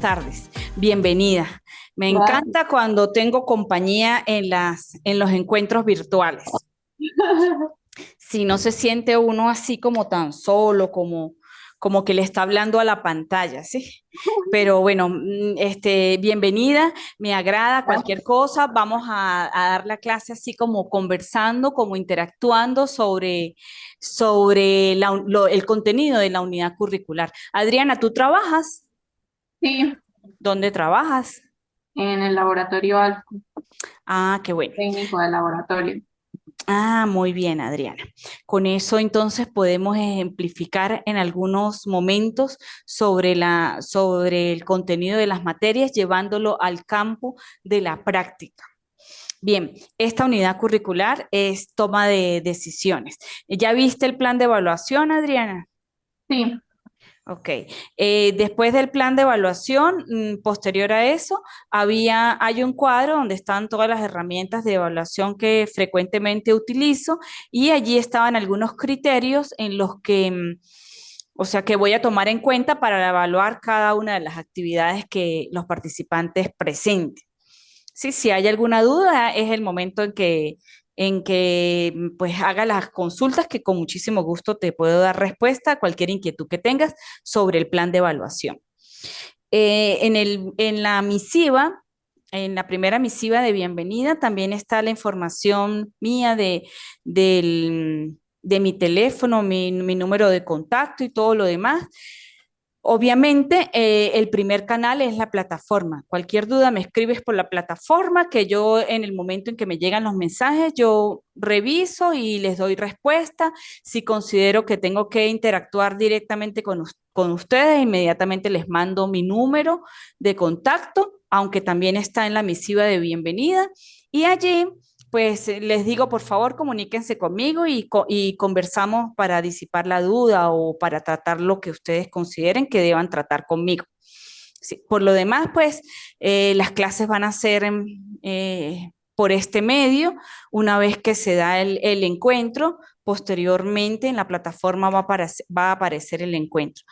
tardes. Bienvenida. Me Gracias. encanta cuando tengo compañía en los encuentros virtuales. Si no se siente uno así como tan solo, como que le está hablando a la pantalla, ¿sí? Pero bueno, bienvenida, me agrada cualquier cosa. Vamos a dar la clase así como conversando, como interactuando sobre el contenido de la unidad curricular. Adriana, ¿tú trabajas? Sí, ¿Dónde trabajas? en el laboratorio alfa, Ah, qué bueno. técnico de laboratorio. Ah, muy bien, Adriana. Con eso entonces podemos ejemplificar en algunos momentos sobre el contenido de las materias, llevándolo al campo de la práctica. Bien, esta unidad curricular es toma de decisiones. ¿Ya viste el plan de evaluación, Adriana? Sí, Ok. Después del plan de evaluación, posterior a eso, hay un cuadro donde están todas las herramientas de evaluación que frecuentemente utilizo y allí estaban algunos criterios en los que, o sea, que voy a tomar en cuenta para evaluar cada una de las actividades que los participantes presenten. Sí, si hay alguna duda, es el momento en que pues haga las consultas que con muchísimo gusto te puedo dar respuesta a cualquier inquietud que tengas sobre el plan de evaluación. En la misiva, en la primera misiva de bienvenida, también está la información mía de mi teléfono, mi número de contacto y todo lo demás. Obviamente, el primer canal es la plataforma. Cualquier duda me escribes por la plataforma, que yo en el momento en que me llegan los mensajes, yo reviso y les doy respuesta. Si considero que tengo que interactuar directamente con ustedes, inmediatamente les mando mi número de contacto, aunque también está en la misiva de bienvenida. Y allí pues les digo, por favor, comuníquense conmigo y conversamos para disipar la duda o para tratar lo que ustedes consideren que deban tratar conmigo. Sí, por lo demás, pues las clases van a ser por este medio. Una vez que se da el encuentro, posteriormente en la plataforma va a aparecer el encuentro.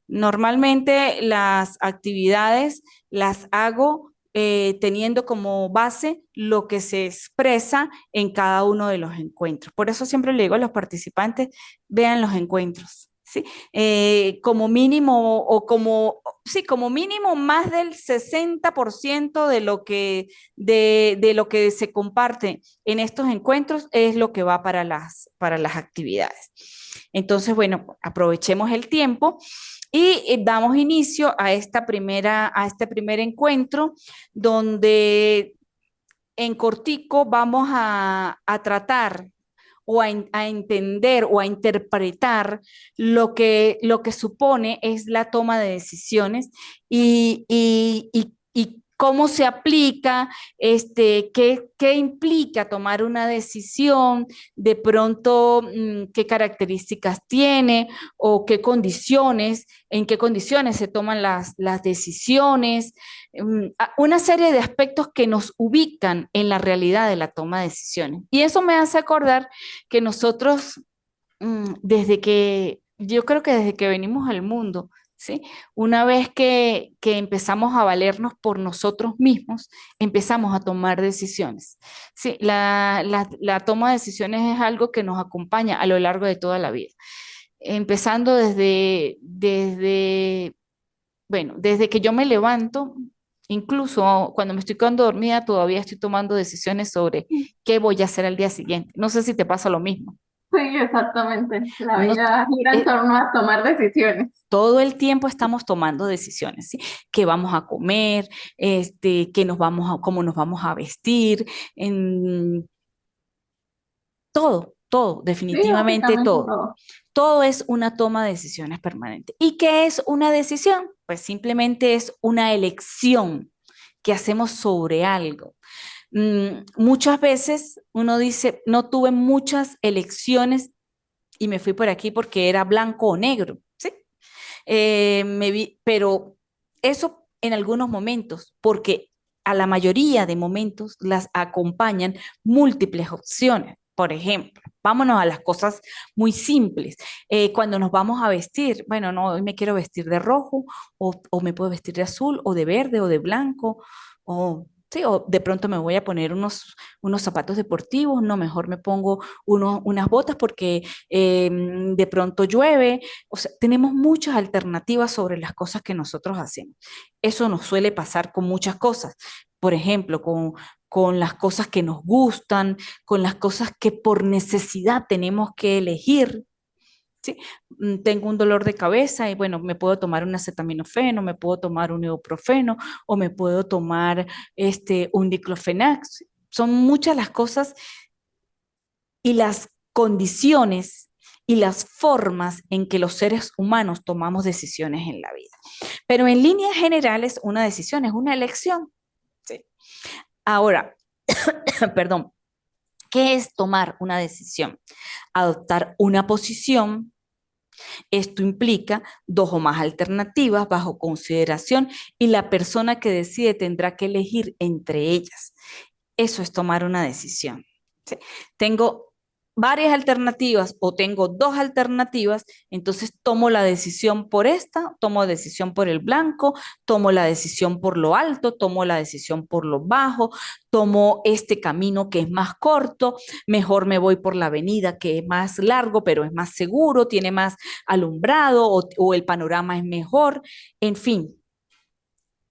Normalmente las actividades las hago teniendo como base lo que se expresa en cada uno de los encuentros. Por eso siempre le digo a los participantes, vean los encuentros, ¿sí? Como mínimo sí, como mínimo más del 60% de lo que se comparte en estos encuentros es lo que va para las actividades. Entonces, bueno, aprovechemos el tiempo y damos inicio a este primer encuentro donde en cortico vamos a tratar a entender o a interpretar lo que supone es la toma de decisiones y cómo se aplica, qué implica tomar una decisión, de pronto qué características tiene o qué condiciones, en qué condiciones se toman las decisiones, una serie de aspectos que nos ubican en la realidad de la toma de decisiones. Y eso me hace acordar que nosotros, yo creo que desde que venimos al mundo, ¿sí? Una vez que empezamos a valernos por nosotros mismos, empezamos a tomar decisiones. Sí, la toma de decisiones es algo que nos acompaña a lo largo de toda la vida, empezando desde que yo me levanto, incluso cuando me estoy quedando dormida, todavía estoy tomando decisiones sobre qué voy a hacer al día siguiente. No sé si te pasa lo mismo. sí, exactamente. La Uno, vida gira en eh, torno a tomar decisiones. todo el tiempo estamos tomando decisiones, ¿sí? ¿Qué vamos a comer? Cómo nos vamos a vestir, en todo, Sí, definitivamente básicamente todo. todo. Todo es una toma de decisiones permanente. ¿Y qué es una decisión? Pues simplemente es una elección que hacemos sobre algo. Muchas veces uno dice, no tuve muchas elecciones y me fui por aquí porque era blanco o negro, ¿sí? Pero eso en algunos momentos, porque a la mayoría de momentos las acompañan múltiples opciones. Por ejemplo, Vámonos a las cosas muy simples. Cuando nos vamos a vestir, bueno, no, hoy me quiero vestir de rojo, o me puedo vestir de azul, o de verde, o de blanco, o, sí, o de pronto me voy a poner unos zapatos deportivos, no, mejor me pongo unas botas porque de pronto llueve. O sea, tenemos muchas alternativas sobre las cosas que nosotros hacemos. Eso nos suele pasar con muchas cosas. Por ejemplo, con las cosas que nos gustan, con las cosas que por necesidad tenemos que elegir. ¿Sí? Tengo un dolor de cabeza y bueno, me puedo tomar un acetaminofeno, me puedo tomar un ibuprofeno o me puedo tomar un diclofenac. ¿Sí? Son muchas las cosas y las condiciones y las formas en que los seres humanos tomamos decisiones en la vida. Pero en líneas generales, una decisión es una elección. ¿Sí? Ahora, perdón, ¿qué es tomar una decisión? Adoptar una posición. Esto implica dos o más alternativas bajo consideración y la persona que decide tendrá que elegir entre ellas. Eso es tomar una decisión. ¿Sí? Tengo varias alternativas o tengo dos alternativas, entonces tomo la decisión por esta, tomo decisión por el blanco, tomo la decisión por lo alto, tomo la decisión por lo bajo, tomo este camino que es más corto, mejor me voy por la avenida que es más largo, pero es más seguro, tiene más alumbrado o el panorama es mejor, en fin.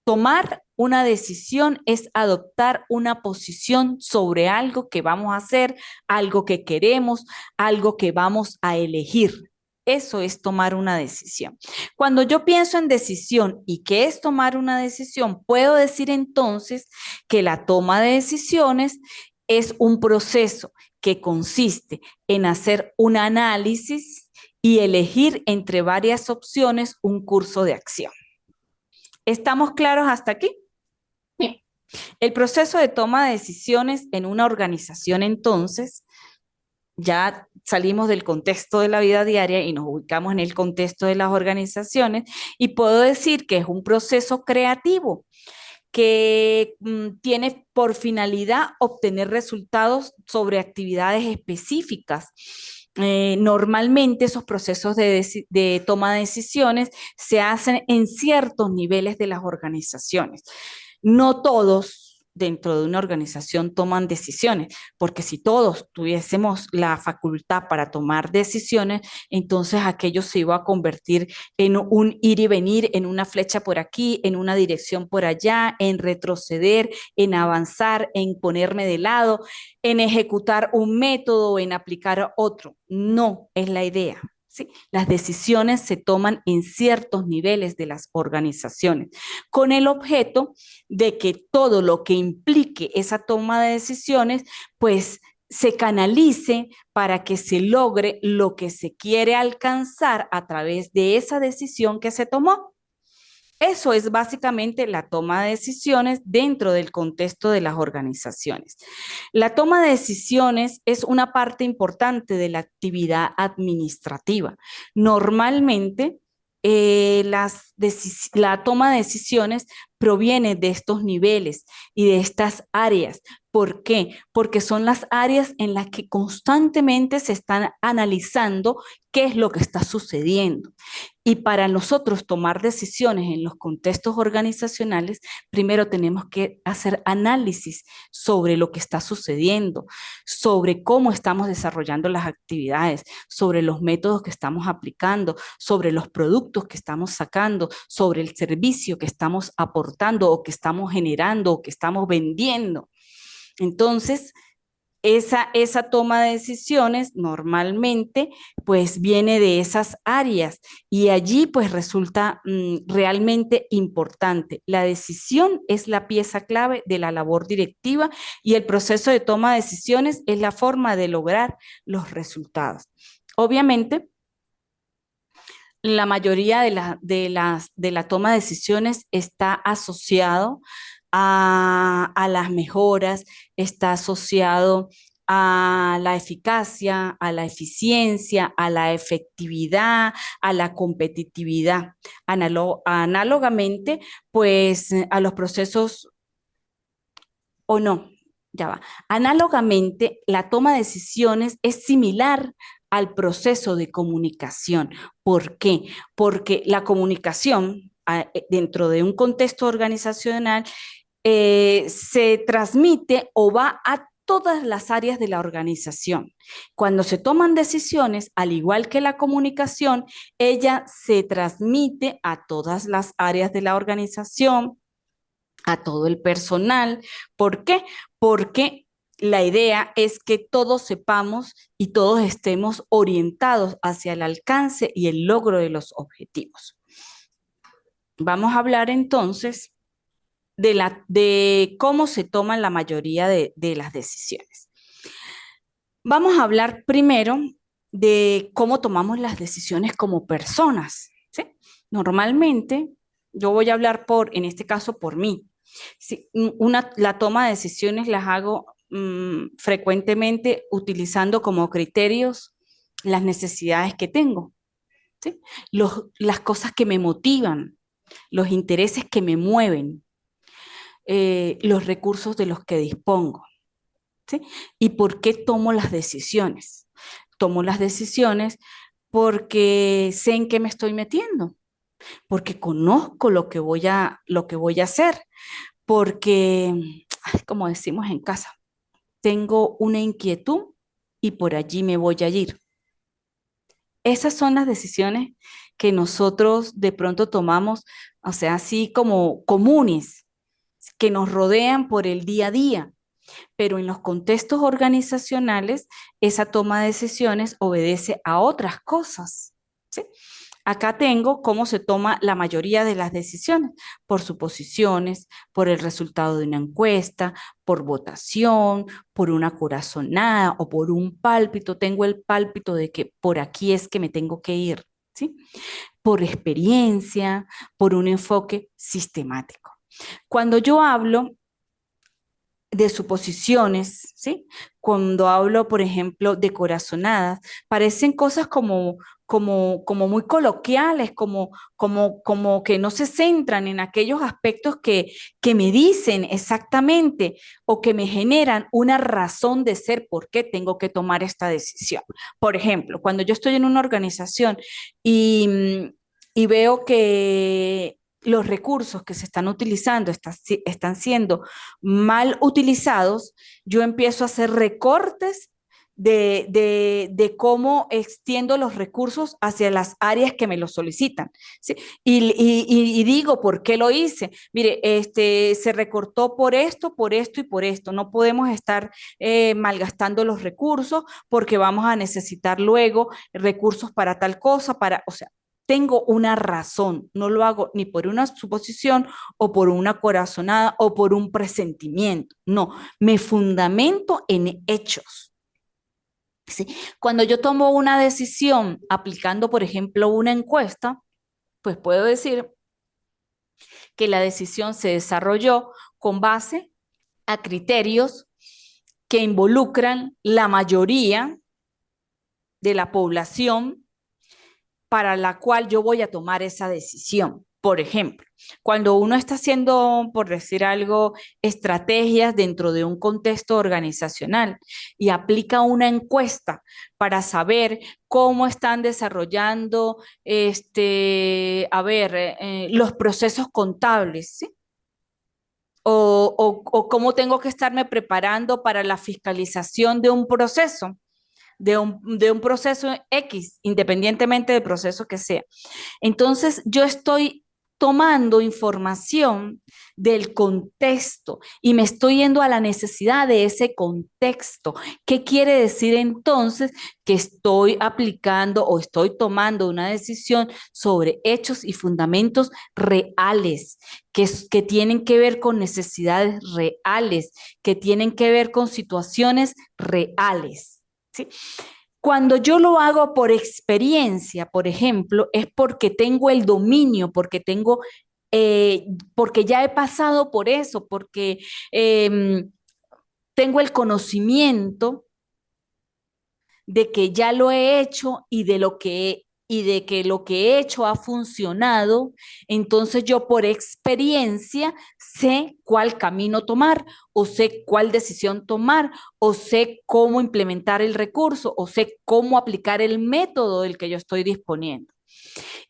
Tomar una decisión es adoptar una posición sobre algo que vamos a hacer, algo que queremos, algo que vamos a elegir. Eso es tomar una decisión. Cuando yo pienso en decisión y qué es tomar una decisión, puedo decir entonces que la toma de decisiones es un proceso que consiste en hacer un análisis y elegir entre varias opciones un curso de acción. ¿Estamos claros hasta aquí? Sí, El proceso de toma de decisiones en una organización, entonces, ya salimos del contexto de la vida diaria y nos ubicamos en el contexto de las organizaciones y puedo decir que es un proceso creativo que tiene por finalidad obtener resultados sobre actividades específicas. Normalmente esos procesos de toma de decisiones se hacen en ciertos niveles de las organizaciones. No todos dentro de una organización toman decisiones, porque si todos tuviésemos la facultad para tomar decisiones, entonces aquello se iba a convertir en un ir y venir, en una flecha por aquí, en una dirección por allá, en retroceder, en avanzar, en ponerme de lado, en ejecutar un método, en aplicar otro. No es la idea. ¿Sí? Las decisiones se toman en ciertos niveles de las organizaciones, con el objeto de que todo lo que implique esa toma de decisiones, pues se canalice para que se logre lo que se quiere alcanzar a través de esa decisión que se tomó. Eso es básicamente la toma de decisiones dentro del contexto de las organizaciones. La toma de decisiones es una parte importante de la actividad administrativa. Normalmente, la toma de decisiones proviene de estos niveles y de estas áreas. ¿Por qué? Porque son las áreas en las que constantemente se están analizando qué es lo que está sucediendo. Y para nosotros tomar decisiones en los contextos organizacionales, primero tenemos que hacer análisis sobre lo que está sucediendo, sobre cómo estamos desarrollando las actividades, sobre los métodos que estamos aplicando, sobre los productos que estamos sacando, sobre el servicio que estamos aportando o que estamos generando o que estamos vendiendo. Entonces, esa toma de decisiones normalmente pues viene de esas áreas y allí pues resulta realmente importante. La decisión es la pieza clave de la labor directiva y el proceso de toma de decisiones es la forma de lograr los resultados. Obviamente, la mayoría de la toma de decisiones está asociado a las mejoras, está asociado a la eficacia, a la eficiencia, a la efectividad, a la competitividad. Análogamente, pues a los procesos o no. Ya va. Análogamente, la toma de decisiones es similar al proceso de comunicación. ¿Por qué? Porque la comunicación dentro de un contexto organizacional se transmite o va a todas las áreas de la organización. Cuando se toman decisiones, al igual que la comunicación, ella se transmite a todas las áreas de la organización, a todo el personal. ¿Por qué? Porque la idea es que todos sepamos y todos estemos orientados hacia el alcance y el logro de los objetivos. Vamos a hablar entonces de cómo se toman la mayoría de las decisiones. Vamos a hablar primero de cómo tomamos las decisiones como personas, ¿sí? Normalmente, yo voy a hablar en este caso, por mí. Sí, la toma de decisiones las hago frecuentemente utilizando como criterios las necesidades que tengo, ¿sí? Las cosas que me motivan, los intereses que me mueven, los recursos de los que dispongo, ¿sí? ¿Y por qué tomo las decisiones? Tomo las decisiones porque sé en qué me estoy metiendo, porque conozco lo que voy a hacer, porque, ay, como decimos en casa, tengo una inquietud y por allí me voy a ir. Esas son las decisiones que nosotros de pronto tomamos, o sea, así como comunes, que nos rodean por el día a día, pero en los contextos organizacionales esa toma de decisiones obedece a otras cosas, ¿sí? Acá tengo cómo se toma la mayoría de las decisiones, por suposiciones, por el resultado de una encuesta, por votación, por una corazonada o por un pálpito. Tengo el pálpito de que por aquí es que me tengo que ir, ¿sí? Por experiencia, por un enfoque sistemático. Cuando yo hablo de suposiciones, ¿sí? Cuando hablo, por ejemplo, de corazonadas, parecen cosas como muy coloquiales, como que no se centran en aquellos aspectos que me dicen exactamente o que me generan una razón de ser por qué tengo que tomar esta decisión. Por ejemplo, cuando yo estoy en una organización y veo que los recursos que se están utilizando están siendo mal utilizados, yo empiezo a hacer recortes de cómo extiendo los recursos hacia las áreas que me lo solicitan, ¿sí? Y digo, ¿por qué lo hice? Mire, se recortó por esto y por esto. No podemos estar malgastando los recursos porque vamos a necesitar luego recursos para tal cosa, o sea, tengo una razón, no lo hago ni por una suposición o por una corazonada o por un presentimiento, no, me fundamento en hechos. ¿Sí? Cuando yo tomo una decisión aplicando, por ejemplo, una encuesta, pues puedo decir que la decisión se desarrolló con base a criterios que involucran la mayoría de la población para la cual yo voy a tomar esa decisión. Por ejemplo, cuando uno está haciendo, por decir algo, estrategias dentro de un contexto organizacional y aplica una encuesta para saber cómo están desarrollando, los procesos contables, ¿sí? O cómo tengo que estarme preparando para la fiscalización de un proceso, de un proceso X, independientemente del proceso que sea. Entonces, yo estoy tomando información del contexto y me estoy yendo a la necesidad de ese contexto. ¿Qué quiere decir entonces? Que estoy aplicando o estoy tomando una decisión sobre hechos y fundamentos reales, que tienen que ver con necesidades reales, que tienen que ver con situaciones reales, ¿sí? Cuando yo lo hago por experiencia, por ejemplo, es porque tengo el dominio, porque ya he pasado por eso, porque tengo el conocimiento de que ya lo he hecho y de lo que y de que lo que he hecho ha funcionado, entonces yo por experiencia sé cuál camino tomar o sé cuál decisión tomar o sé cómo implementar el recurso o sé cómo aplicar el método del que yo estoy disponiendo.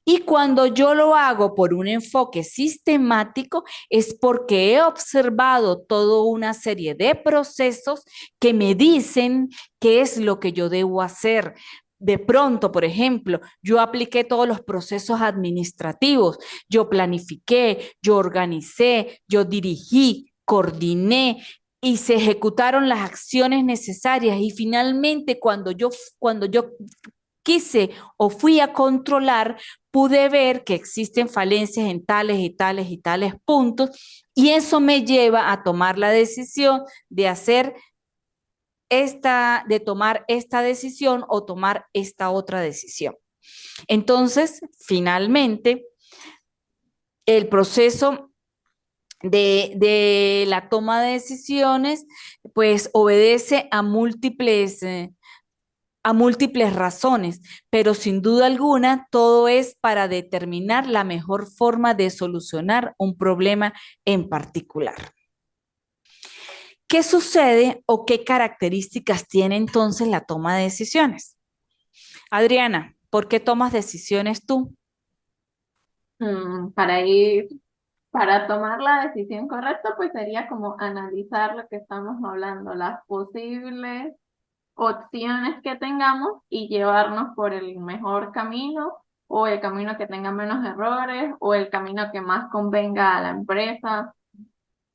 Y cuando yo lo hago por un enfoque sistemático es porque he observado toda una serie de procesos que me dicen qué es lo que yo debo hacer. De pronto, por ejemplo, yo apliqué todos los procesos administrativos, yo planifiqué, yo organicé, yo dirigí, coordiné y se ejecutaron las acciones necesarias y finalmente cuando yo quise o fui a controlar, pude ver que existen falencias en tales y tales y tales puntos y eso me lleva a tomar la decisión de hacer de tomar esta decisión o tomar esta otra decisión. Entonces, finalmente, el proceso de la toma de decisiones, pues obedece a múltiples razones, pero sin duda alguna todo es para determinar la mejor forma de solucionar un problema en particular. ¿Qué sucede o qué características tiene entonces la toma de decisiones? Adriana, ¿por qué tomas decisiones tú? Para ir, para tomar la decisión correcta, pues sería como analizar lo que estamos hablando, las posibles opciones que tengamos y llevarnos por el mejor camino o el camino que tenga menos errores o el camino que más convenga a la empresa.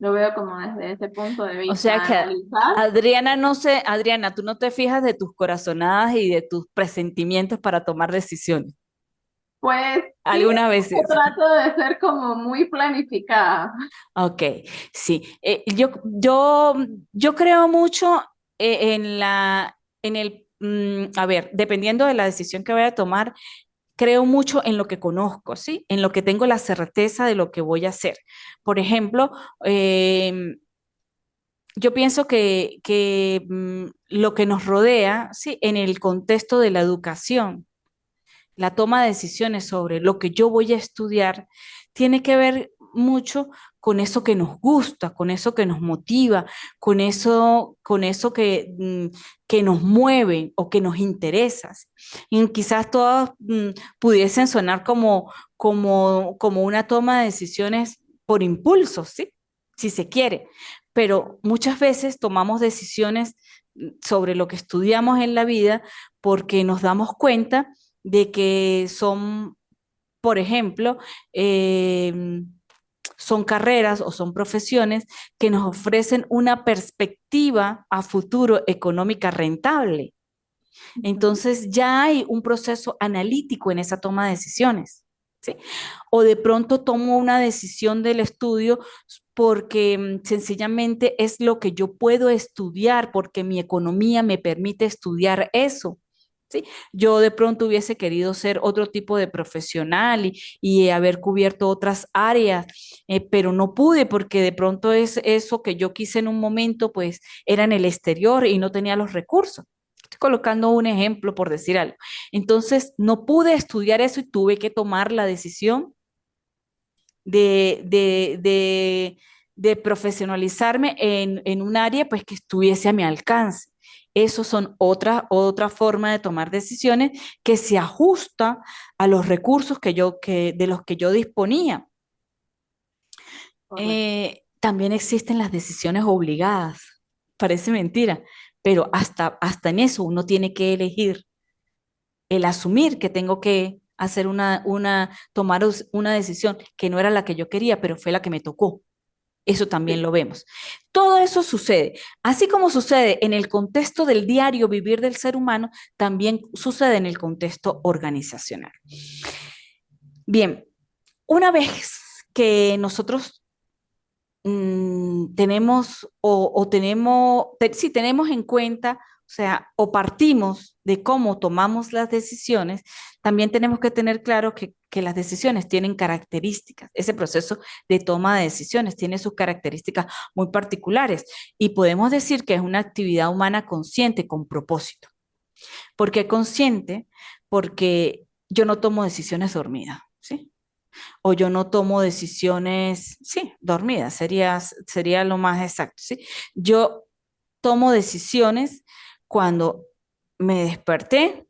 Lo veo como desde ese punto de O vista, sea que analizar. Adriana, no sé, Adriana, tú no te fijas de tus corazonadas y de tus presentimientos para tomar decisiones. Pues sí, Algunas veces. trato de ser como muy planificada. Ok, sí. Yo creo mucho a ver, dependiendo de la decisión que voy a tomar, creo mucho en lo que conozco, ¿sí? En lo que tengo la certeza de lo que voy a hacer. Por ejemplo, yo pienso que lo que nos rodea, ¿sí? En el contexto de la educación, la toma de decisiones sobre lo que yo voy a estudiar tiene que ver mucho con eso que nos gusta, con eso que nos motiva, con eso que nos mueve o que nos interesa. Y quizás todas pudiesen sonar como una toma de decisiones por impulso, ¿sí? Si se quiere, pero muchas veces tomamos decisiones sobre lo que estudiamos en la vida porque nos damos cuenta de que son, por ejemplo, eh, son carreras o son profesiones que nos ofrecen una perspectiva a futuro económica rentable. Entonces ya hay un proceso analítico en esa toma de decisiones. ¿Sí? O de pronto tomo una decisión del estudio porque sencillamente es lo que yo puedo estudiar, porque mi economía me permite estudiar eso. ¿Sí? Yo de pronto hubiese querido ser otro tipo de profesional y haber cubierto otras áreas, pero no pude porque de pronto es eso que yo quise en un momento, pues era en el exterior y no tenía los recursos. Estoy colocando un ejemplo por decir algo. Entonces, no pude estudiar eso y tuve que tomar la decisión de, de, de, de profesionalizarme en un área pues que estuviese a mi alcance. Eso son otra forma de tomar decisiones que se ajusta a los recursos de los que yo disponía. Correcto. También existen las decisiones obligadas. Parece mentira, pero hasta en eso uno tiene que elegir el asumir que tengo que hacer tomar una decisión que no era la que yo quería, pero fue la que me tocó. Eso también Sí, lo vemos. Todo eso sucede. Así como sucede en el contexto del diario vivir del ser humano, también sucede en el contexto organizacional. Bien, una vez que nosotros tenemos si tenemos en cuenta, o sea, o partimos de cómo tomamos las decisiones, también tenemos que tener claro que las decisiones tienen características. Ese proceso de toma de decisiones tiene sus características muy particulares y podemos decir que es una actividad humana consciente con propósito. ¿Por qué consciente? Porque yo no tomo decisiones dormidas, ¿sí? O yo no tomo decisiones, sí, dormidas, sería lo más exacto, ¿sí? Yo tomo decisiones cuando me desperté,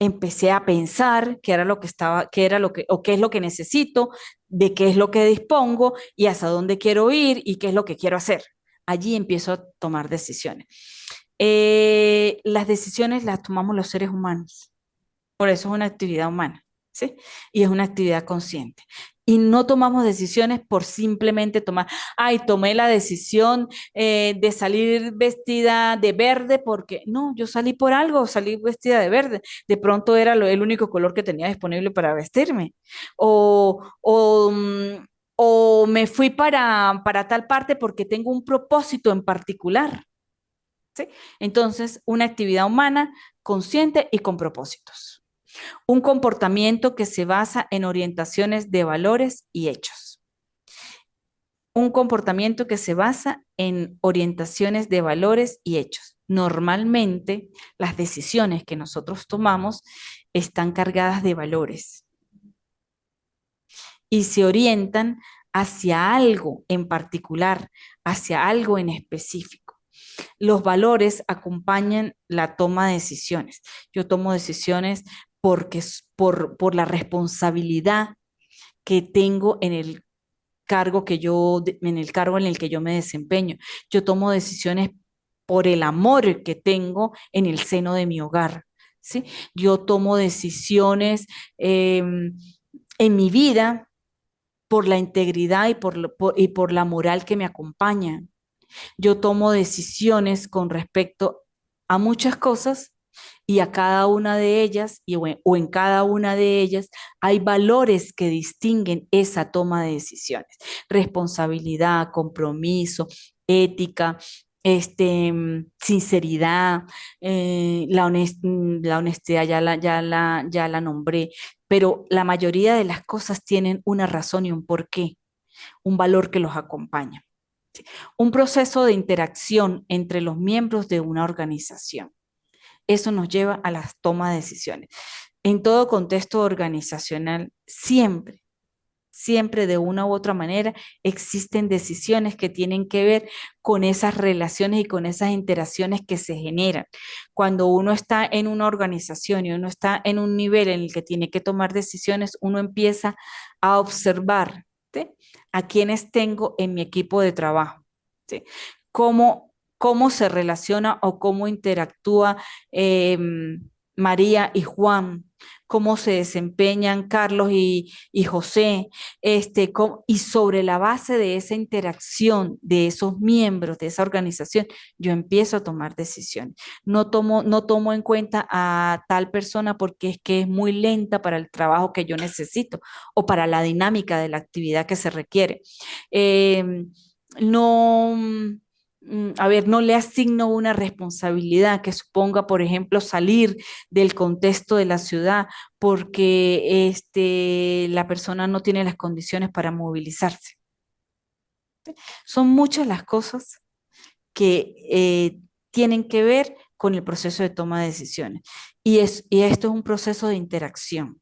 empecé a pensar qué era lo que estaba, qué era lo que, o qué es lo que necesito, de qué es lo que dispongo y hacia dónde quiero ir y qué es lo que quiero hacer. Allí empiezo a tomar decisiones. Las decisiones las tomamos los seres humanos, por eso es una actividad humana, ¿sí? Y es una actividad consciente. Y no tomamos decisiones por simplemente tomar, ay, tomé la decisión de salir vestida de verde porque, no, yo salí por algo, salí vestida de verde. De pronto era el único color que tenía disponible para vestirme. O, o, mm, o me fui para tal parte porque tengo un propósito en particular, ¿sí? Entonces, una actividad humana consciente y con propósitos. Un comportamiento que se basa en orientaciones de valores y hechos. Un comportamiento que se basa en orientaciones de valores y hechos. Normalmente, las decisiones que nosotros tomamos están cargadas de valores y se orientan hacia algo en particular, hacia algo en específico. Los valores acompañan la toma de decisiones. Yo tomo decisiones porque por la responsabilidad que tengo en el cargo en el cargo en el que yo me desempeño. Yo tomo decisiones por el amor que tengo en el seno de mi hogar, ¿sí? Yo tomo decisiones eh, en mi vida por la integridad y por la moral que me acompaña. Yo tomo decisiones con respecto a muchas cosas y a cada una de ellas, o en cada una de ellas, hay valores que distinguen esa toma de decisiones. Responsabilidad, compromiso, ética, sinceridad, la honestidad ya la nombré, pero la mayoría de las cosas tienen una razón y un porqué, un valor que los acompaña. Un proceso de interacción entre los miembros de una organización. Eso nos lleva a las tomas de decisiones. En todo contexto organizacional, siempre de una u otra manera existen decisiones que tienen que ver con esas relaciones y con esas interacciones que se generan. Cuando uno está en una organización y uno está en un nivel en el que tiene que tomar decisiones, uno empieza a observar, ¿sí?, a quienes tengo en mi equipo de trabajo, ¿sí? Cómo se relaciona o cómo interactúa eh, María y Juan, cómo se desempeñan Carlos y José, y sobre la base de esa interacción de esos miembros de esa organización, yo empiezo a tomar decisiones. No tomo en cuenta a tal persona porque es que es muy lenta para el trabajo que yo necesito o para la dinámica de la actividad que se requiere. Eh, no, a ver, no le asigno una responsabilidad que suponga, por ejemplo, salir del contexto de la ciudad porque la persona no tiene las condiciones para movilizarse. Son muchas las cosas que tienen que ver con el proceso de toma de decisiones. Y esto es un proceso de interacción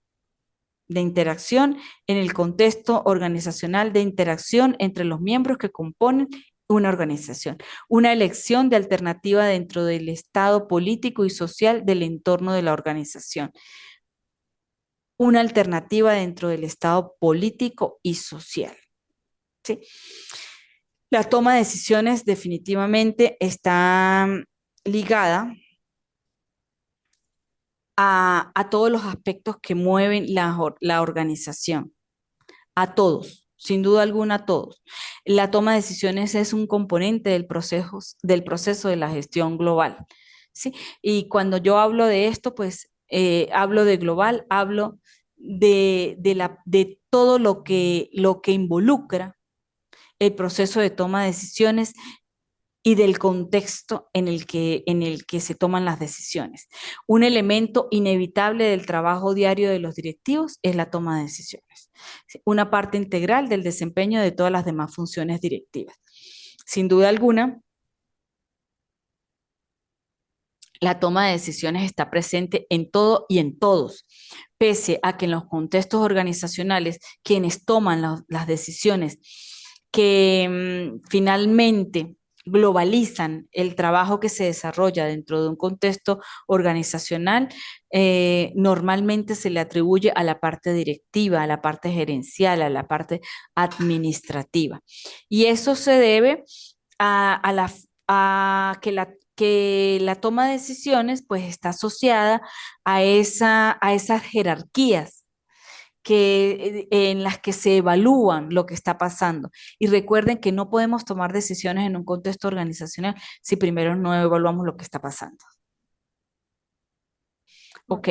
en el contexto organizacional, de interacción entre los miembros que componen una organización, una elección de alternativa dentro del estado político y social del entorno de la organización, una alternativa dentro del estado político y social, ¿sí? La toma de decisiones definitivamente está ligada a todos los aspectos que mueven la organización, a todos, sin duda alguna a todos. La toma de decisiones es un componente del proceso de la gestión global, ¿sí? Y cuando yo hablo de esto, pues hablo de global, hablo de todo lo que involucra el proceso de toma de decisiones y del contexto en el que se toman las decisiones. Un elemento inevitable del trabajo diario de los directivos es la toma de decisiones, una parte integral del desempeño de todas las demás funciones directivas. Sin duda alguna, la toma de decisiones está presente en todo y en todos, pese a que en los contextos organizacionales quienes toman las decisiones que finalmente globalizan el trabajo que se desarrolla dentro de un contexto organizacional, normalmente se le atribuye a la parte directiva, a la parte gerencial, a la parte administrativa. Y eso se debe a que la toma de decisiones pues está asociada a esas jerarquías en las que se evalúan lo que está pasando. Y recuerden que no podemos tomar decisiones en un contexto organizacional si primero no evaluamos lo que está pasando. Ok,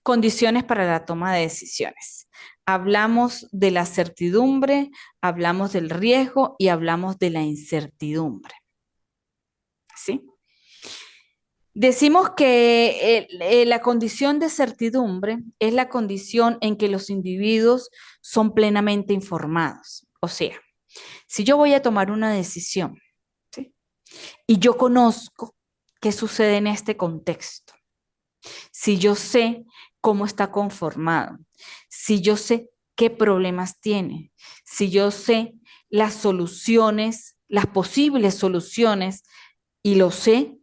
condiciones para la toma de decisiones. Hablamos de la certidumbre, hablamos del riesgo y hablamos de la incertidumbre. ¿Sí? Decimos que la condición de certidumbre es la condición en que los individuos son plenamente informados. O sea, si yo voy a tomar una decisión, ¿sí? Y yo conozco qué sucede en este contexto, si yo sé cómo está conformado, si yo sé qué problemas tiene, si yo sé las soluciones, las posibles soluciones, y lo sé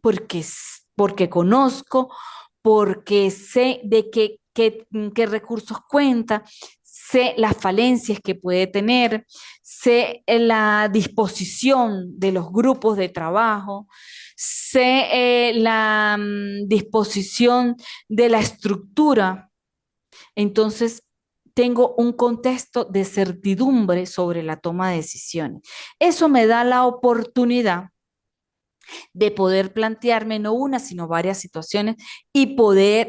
porque conozco, porque sé de qué recursos cuenta, sé las falencias que puede tener, sé la disposición de los grupos de trabajo, sé la disposición de la estructura. Entonces, tengo un contexto de certidumbre sobre la toma de decisiones. Eso me da la oportunidad de poder plantearme no una, sino varias situaciones y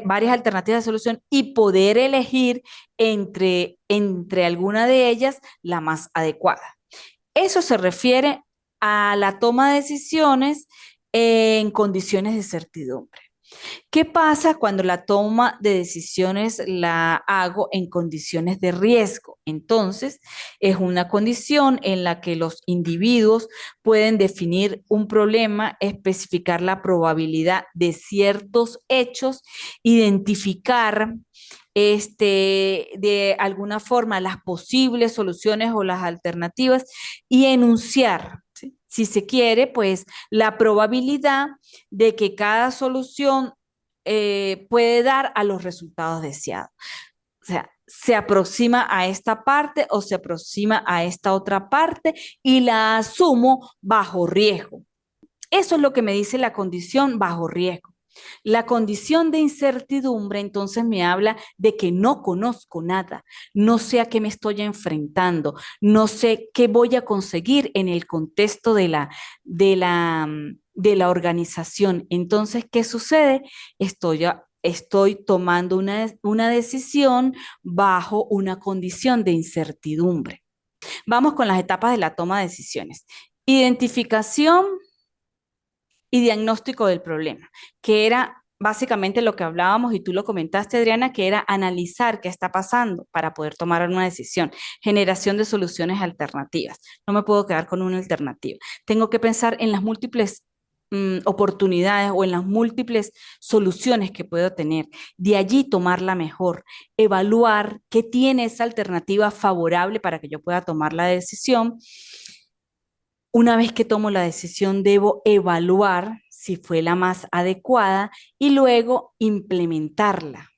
varias alternativas de solución y poder elegir entre alguna de ellas la más adecuada. Eso se refiere a la toma de decisiones en condiciones de certidumbre. ¿Qué pasa cuando la toma de decisiones la hago en condiciones de riesgo? Entonces, es una condición en la que los individuos pueden definir un problema, especificar la probabilidad de ciertos hechos, identificar de alguna forma las posibles soluciones o las alternativas y enunciar, ¿sí? Si se quiere, pues la probabilidad de que cada solución puede dar a los resultados deseados. O sea, se aproxima a esta parte o se aproxima a esta otra parte y la asumo bajo riesgo. Eso es lo que me dice la condición bajo riesgo. La condición de incertidumbre entonces me habla de que no conozco nada, no sé a qué me estoy enfrentando, no sé qué voy a conseguir en el contexto de la organización. Entonces, ¿qué sucede? Estoy tomando una decisión bajo una condición de incertidumbre. Vamos con las etapas de la toma de decisiones. Identificación y diagnóstico del problema, que era básicamente lo que hablábamos y tú lo comentaste, Adriana, que era analizar qué está pasando para poder tomar una decisión, generación de soluciones alternativas. No me puedo quedar con una alternativa. Tengo que pensar en las múltiples oportunidades o en las múltiples soluciones que puedo tener. De allí tomar la mejor, evaluar qué tiene esa alternativa favorable para que yo pueda tomar la decisión. Una vez que tomo la decisión, debo evaluar si fue la más adecuada y luego implementarla.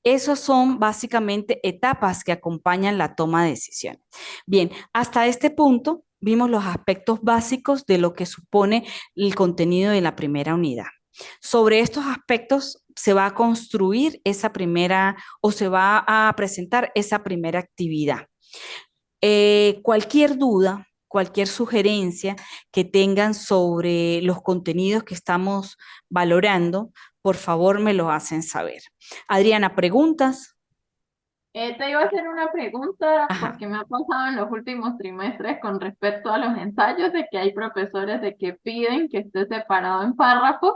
Esas son básicamente etapas que acompañan la toma de decisiones. Bien, hasta este punto vimos los aspectos básicos de lo que supone el contenido de la primera unidad. Sobre estos aspectos se va a construir esa primera o se va a presentar esa primera actividad. Cualquier duda, cualquier sugerencia que tengan sobre los contenidos que estamos valorando, por favor me lo hacen saber. Adriana, ¿preguntas? Te iba a hacer una pregunta Ajá, porque me ha pasado en los últimos trimestres con respecto a los ensayos de que hay profesores de que piden que esté separado en párrafos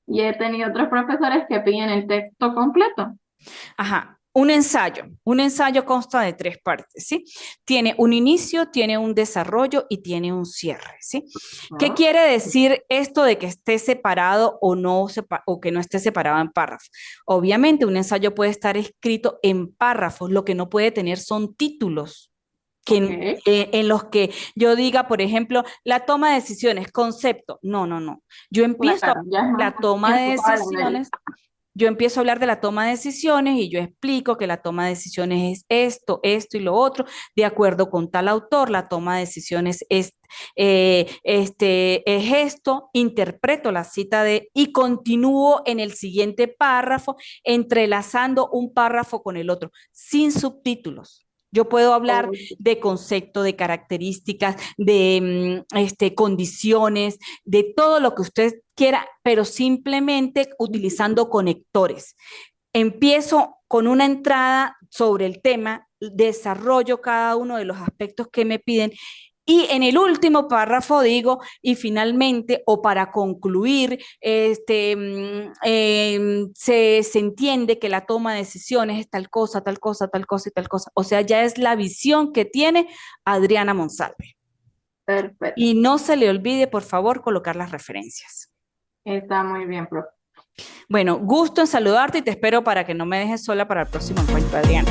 y he tenido otros profesores que piden el texto completo. ajá. Un ensayo consta de 3 partes, ¿sí? Tiene un inicio, tiene un desarrollo y tiene un cierre, ¿sí? ¿Qué ¿no? quiere decir esto de que esté separado o no o que no esté separado en párrafos? Obviamente, un ensayo puede estar escrito en párrafos, lo que no puede tener son títulos. Ok, En los que yo diga, por ejemplo, la toma de decisiones, concepto. No, no, no. Yo empiezo a claro, ya es más la toma de enfocado al análisis. decisiones. Yo empiezo a hablar de la toma de decisiones y yo explico que la toma de decisiones es esto, esto y lo otro, de acuerdo con tal autor, la toma de decisiones es esto, interpreto la cita de y continúo en el siguiente párrafo, entrelazando un párrafo con el otro, sin subtítulos. Yo puedo hablar Ok, de concepto, de características, de condiciones, de todo lo que usted quiera, pero simplemente utilizando conectores. Empiezo con una entrada sobre el tema, desarrollo cada uno de los aspectos que me piden y en el último párrafo digo, y finalmente, o para concluir, se entiende que la toma de decisiones es tal cosa, tal cosa, tal cosa y tal cosa. O sea, ya es la visión que tiene Adriana Monsalve. perfecto. Y no se le olvide, por favor, colocar las referencias. Está muy bien, profe. Bueno, gusto en saludarte y te espero para que no me dejes sola para el próximo encuentro, Adriana.